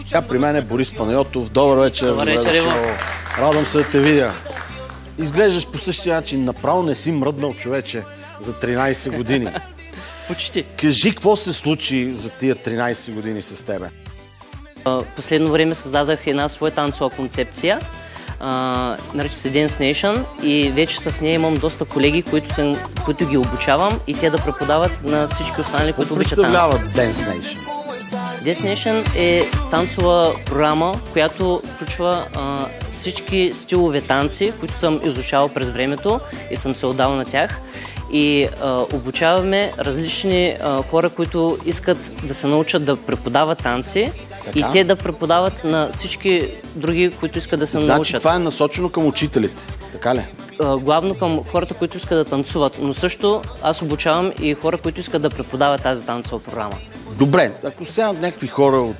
Сега при мен е Борис Панайотов. Добър вечер. Добър вечер, Иво. Радвам се да те видя. Изглеждаш по същия начин. Направо не си мръднал, човече, за 13 години. Почти. Кажи, какво се случи за тия 13 години с тебе? Последно време създадах една своя танцова концепция. Нарича се Dance Nation и вече с нея имам доста колеги, които ги обучавам и те да преподават на всички останали, които обичат танци. Какво представлява Dance Nation? Dance Nation е танцова програма, която включва всички стилове танци, които съм изучавал през времето и съм се отдал на тях. И обучаваме различни хора, които искат да се научат да преподават танци. Така? И те да преподават на всички други, които искат да се научат. Значи това е насочено към учителите, така ли? Главно към хората, които искат да танцуват, но също аз обучавам и хора, които искат да преподават тази танцова програма. Добре, ако сега някакви хора от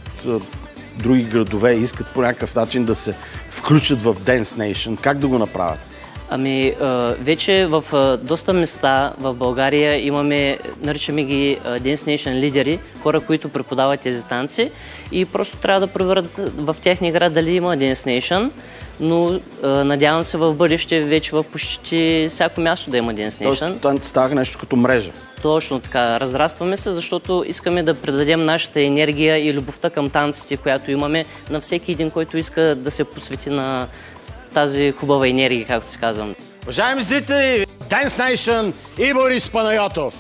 други градове искат по някакъв начин да се включат в Dance Nation, как да го направят? Ами, вече в доста места в България имаме, наричаме ги Dance Nation лидери, хора, които преподават тези танци и просто трябва да проверят в техния град дали има Dance Nation, но надявам се в бъдеще вече в почти всяко място да има Dance Nation. Тоест, става нещо като мрежа. Точно така. Разрастваме се, защото искаме да предадем нашата енергия и любовта към танците, която имаме на всеки един, който иска да се посвети на тази хубава енергия, както се казвам. Уважаеми зрители, Dance Nation и Борис Панайотов.